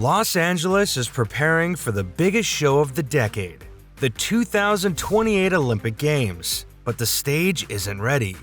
Los Angeles is preparing for the biggest show of the decade, the 2028 Olympic Games, but the stage isn't ready.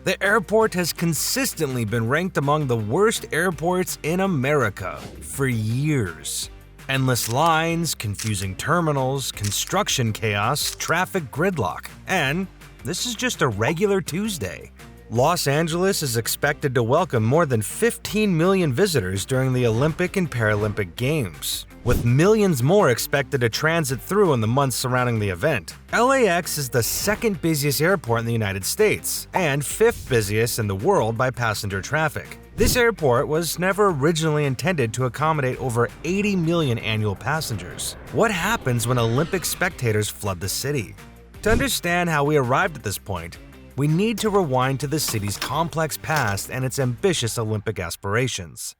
The airport has consistently been ranked among the worst airports in America for years. Endless lines, confusing terminals, construction chaos, traffic gridlock, and this is just a regular Tuesday. Los Angeles is expected to welcome more than 15 million visitors during the Olympic and Paralympic Games, with millions more expected to transit through in the months surrounding the event. LAX is the second busiest airport in the United States and fifth busiest in the world by passenger traffic. This airport was never originally intended to accommodate over 80 million annual passengers. What happens when Olympic spectators flood the city? To understand how we arrived at this point, we need to rewind to the city's complex past and its ambitious Olympic aspirations.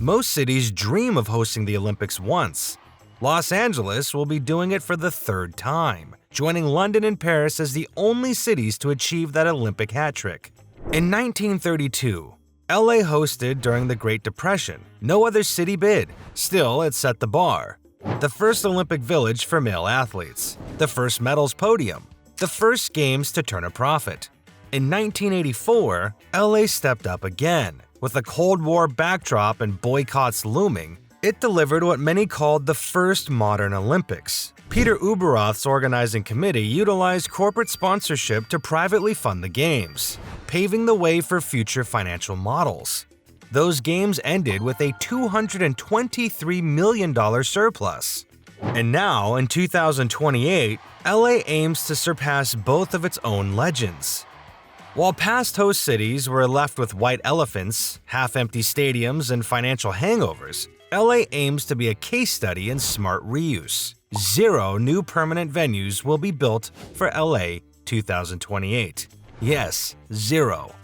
Most cities dream of hosting the Olympics once. Los Angeles will be doing it for the third time, joining London and Paris as the only cities to achieve that Olympic hat trick. In 1932, LA hosted during the Great Depression. No other city bid. Still, it set the bar. The first Olympic Village for male athletes. The first medals podium. The first games to turn a profit. In 1984, LA stepped up again. With a Cold War backdrop and boycotts looming, it delivered what many called the first modern Olympics. Peter Ueberroth's organizing committee utilized corporate sponsorship to privately fund the games, paving the way for future financial models. Those games ended with a $223 million surplus. And now, in 2028, LA aims to surpass both of its own legends. While past host cities were left with white elephants, half-empty stadiums, and financial hangovers, LA aims to be a case study in smart reuse. 0 new permanent venues will be built for LA 2028. Yes, 0.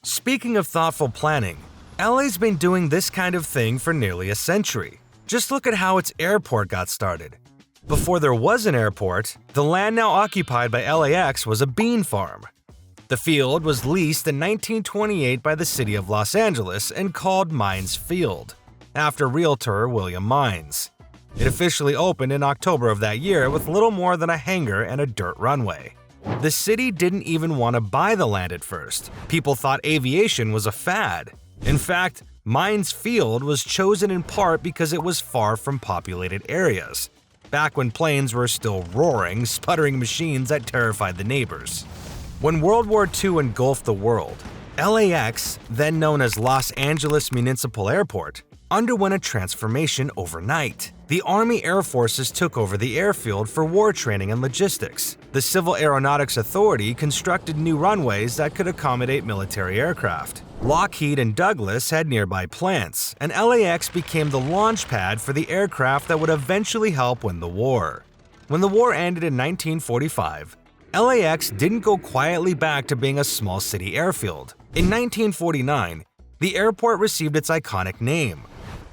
Speaking of thoughtful planning, LA's been doing this kind of thing for nearly a century. Just look at how its airport got started. Before there was an airport, the land now occupied by LAX was a bean farm. The field was leased in 1928 by the city of Los Angeles and called Mines Field, after realtor William Mines. It officially opened in October of that year with little more than a hangar and a dirt runway. The city didn't even want to buy the land at first. People thought aviation was a fad. In fact, Mines Field was chosen in part because it was far from populated areas, back when planes were still roaring, sputtering machines that terrified the neighbors. When World War II engulfed the world, LAX, then known as Los Angeles Municipal Airport, underwent a transformation overnight. The Army Air Forces took over the airfield for war training and logistics. The Civil Aeronautics Authority constructed new runways that could accommodate military aircraft. Lockheed and Douglas had nearby plants, and LAX became the launch pad for the aircraft that would eventually help win the war. When the war ended in 1945, LAX didn't go quietly back to being a small city airfield. In 1949, the airport received its iconic name,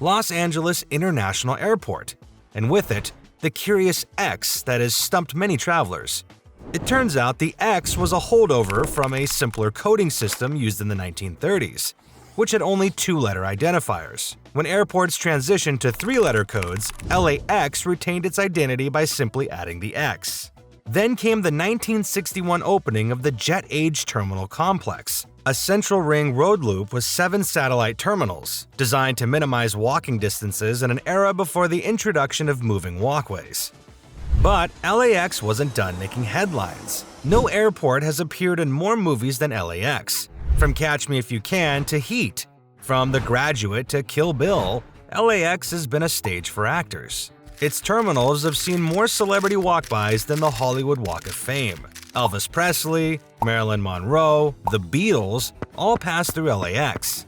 Los Angeles International Airport, and with it, the curious X that has stumped many travelers. It turns out the X was a holdover from a simpler coding system used in the 1930s, which had only 2-letter identifiers. When airports transitioned to 3-letter codes, LAX retained its identity by simply adding the X. Then came the 1961 opening of the Jet Age Terminal Complex, a central ring road loop with 7 satellite terminals, designed to minimize walking distances in an era before the introduction of moving walkways. But LAX wasn't done making headlines. No airport has appeared in more movies than LAX. From Catch Me If You Can to Heat, from The Graduate to Kill Bill, LAX has been a stage for actors. Its terminals have seen more celebrity walk-bys than the Hollywood Walk of Fame. Elvis Presley, Marilyn Monroe, the Beatles all passed through LAX.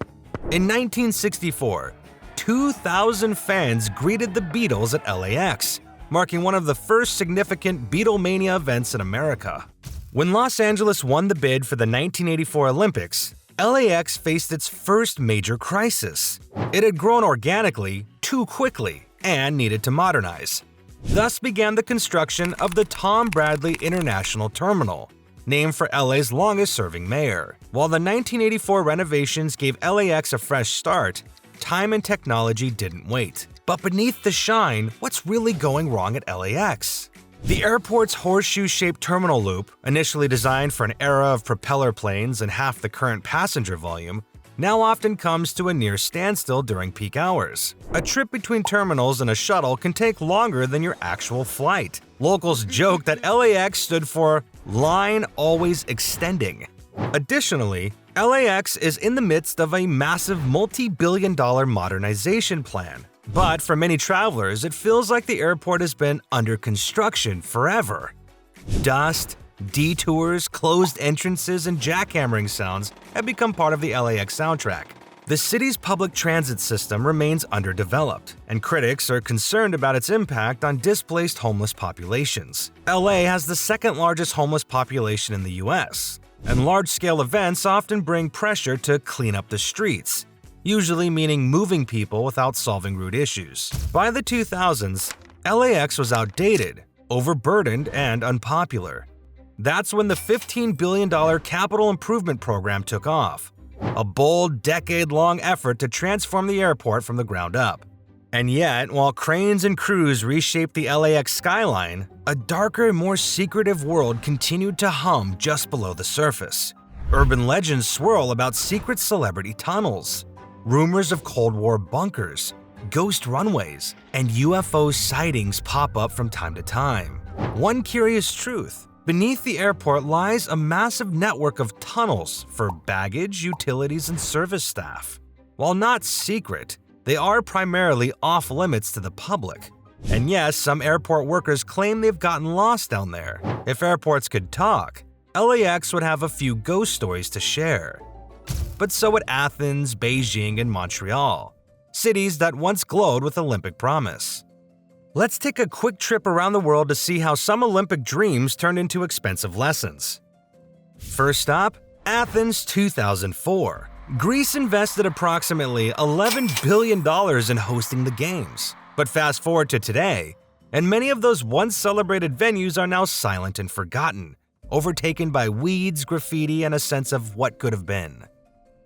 In 1964, 2,000 fans greeted the Beatles at LAX, marking one of the first significant Beatlemania events in America. When Los Angeles won the bid for the 1984 Olympics, LAX faced its first major crisis. It had grown organically too quickly and needed to modernize. Thus began the construction of the Tom Bradley International Terminal, named for LA's longest-serving mayor. While the 1984 renovations gave LAX a fresh start, time and technology didn't wait. But beneath the shine, what's really going wrong at LAX? The airport's horseshoe-shaped terminal loop, initially designed for an era of propeller planes and half the current passenger volume, now often comes to a near standstill during peak hours. A trip between terminals in a shuttle can take longer than your actual flight. Locals joke that LAX stood for Line Always Extending. Additionally, LAX is in the midst of a massive multi-billion-dollar modernization plan. But for many travelers, it feels like the airport has been under construction forever. Dust, detours, closed entrances, and jackhammering sounds have become part of the LAX soundtrack. The city's public transit system remains underdeveloped, and critics are concerned about its impact on displaced homeless populations. LA has the second largest homeless population in the US, and large-scale events often bring pressure to clean up the streets, usually meaning moving people without solving root issues. By the 2000s, LAX was outdated, overburdened, and unpopular. That's when the $15 billion capital improvement program took off, a bold, decade-long effort to transform the airport from the ground up. And yet, while cranes and crews reshaped the LAX skyline, a darker, more secretive world continued to hum just below the surface. Urban legends swirl about secret celebrity tunnels, rumors of Cold War bunkers, ghost runways, and UFO sightings pop up from time to time. One curious truth: beneath the airport lies a massive network of tunnels for baggage, utilities, and service staff. While not secret, they are primarily off-limits to the public. And yes, some airport workers claim they've gotten lost down there. If airports could talk, LAX would have a few ghost stories to share. But so would Athens, Beijing, and Montreal, cities that once glowed with Olympic promise. Let's take a quick trip around the world to see how some Olympic dreams turned into expensive lessons. First stop, Athens 2004. Greece invested approximately $11 billion in hosting the Games. But fast forward to today, and many of those once celebrated venues are now silent and forgotten, overtaken by weeds, graffiti, and a sense of what could have been.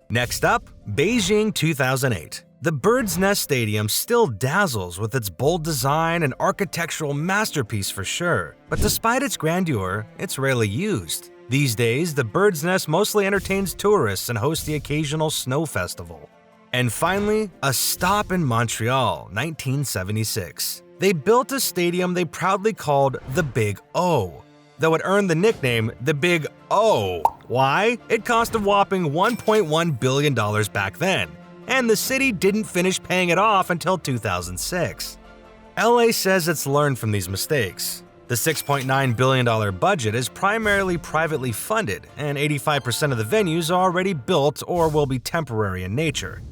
Next up, Beijing 2008. The Bird's Nest Stadium still dazzles with its bold design and architectural masterpiece for sure, but despite its grandeur, it's rarely used. These days, the Bird's Nest mostly entertains tourists and hosts the occasional snow festival. And finally, a stop in Montreal, 1976. They built a stadium they proudly called the Big O, though it earned the nickname the Big O. Why? It cost a whopping $1.1 billion back then, and the city didn't finish paying it off until 2006. LA says it's learned from these mistakes. The $6.9 billion budget is primarily privately funded, and 85% of the venues are already built or will be temporary in nature.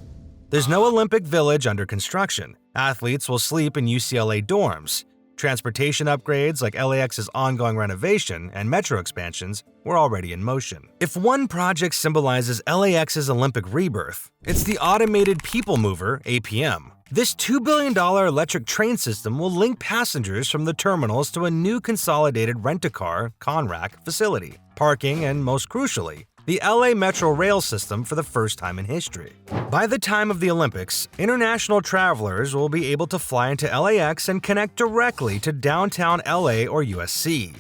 There's no Olympic Village under construction. Athletes will sleep in UCLA dorms. Transportation upgrades like LAX's ongoing renovation and metro expansions were already in motion. If one project symbolizes LAX's Olympic rebirth, it's the Automated People Mover, APM. This $2 billion electric train system will link passengers from the terminals to a new consolidated rent-a-car, Conrack facility, parking, and most crucially, the LA Metro rail system for the first time in history. By the time of the Olympics, international travelers will be able to fly into LAX and connect directly to downtown LA or USC.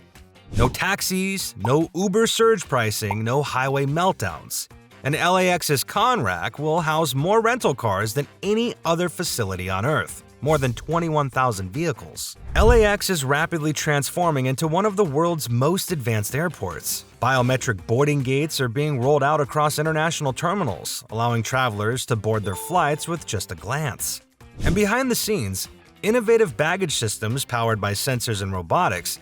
No taxis, no Uber surge pricing, no highway meltdowns. And LAX's Conrack will house more rental cars than any other facility on Earth, more than 21,000 vehicles. LAX is rapidly transforming into one of the world's most advanced airports. Biometric boarding gates are being rolled out across international terminals, allowing travelers to board their flights with just a glance. And behind the scenes, innovative baggage systems powered by sensors and robotics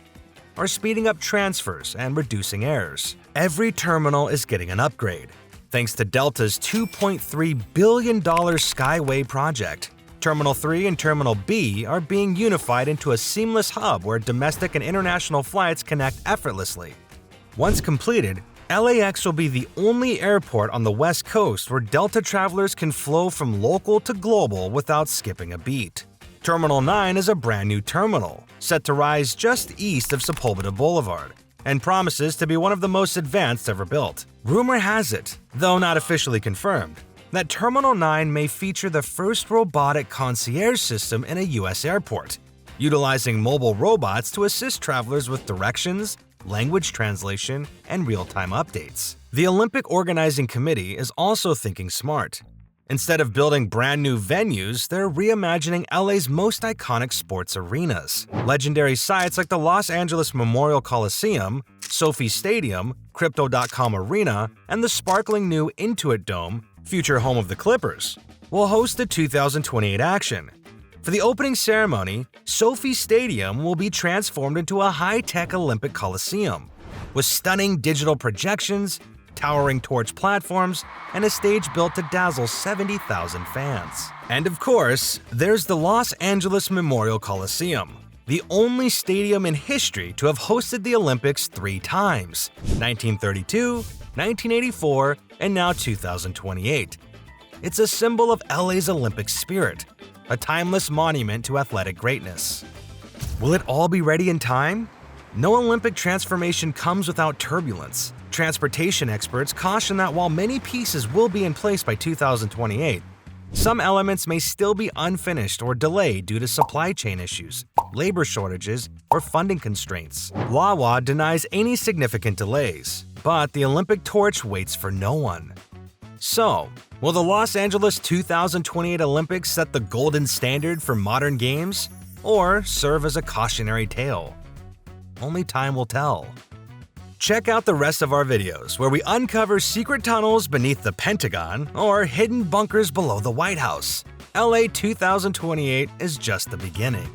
are speeding up transfers and reducing errors. Every terminal is getting an upgrade, thanks to Delta's $2.3 billion Skyway project. Terminal 3 and Terminal B are being unified into a seamless hub where domestic and international flights connect effortlessly. Once completed, LAX will be the only airport on the West Coast where Delta travelers can flow from local to global without skipping a beat. Terminal 9 is a brand new terminal, set to rise just east of Sepulveda Boulevard, and promises to be one of the most advanced ever built. Rumor has it, though not officially confirmed, that Terminal 9 may feature the first robotic concierge system in a U.S. airport, utilizing mobile robots to assist travelers with directions, language translation, and real-time updates. The Olympic Organizing Committee is also thinking smart. Instead of building brand new venues, they're reimagining LA's most iconic sports arenas. Legendary sites like the Los Angeles Memorial Coliseum, Sophie Stadium, Crypto.com Arena, and the sparkling new Intuit Dome, future home of the Clippers, will host the 2028 action. For the opening ceremony, Sophie Stadium will be transformed into a high-tech Olympic Coliseum, with stunning digital projections, towering torch platforms, and a stage built to dazzle 70,000 fans. And of course, there's the Los Angeles Memorial Coliseum, the only stadium in history to have hosted the Olympics 3 times: 1932, 1984, and now 2028. It's a symbol of LA's Olympic spirit, a timeless monument to athletic greatness. Will it all be ready in time? No Olympic transformation comes without turbulence. Transportation experts caution that while many pieces will be in place by 2028, some elements may still be unfinished or delayed due to supply chain issues, labor shortages, or funding constraints. LAWA denies any significant delays, but the Olympic torch waits for no one. So, will the Los Angeles 2028 Olympics set the golden standard for modern games, or serve as a cautionary tale? Only time will tell. Check out the rest of our videos where we uncover secret tunnels beneath the Pentagon or hidden bunkers below the White House. LA 2028 is just the beginning.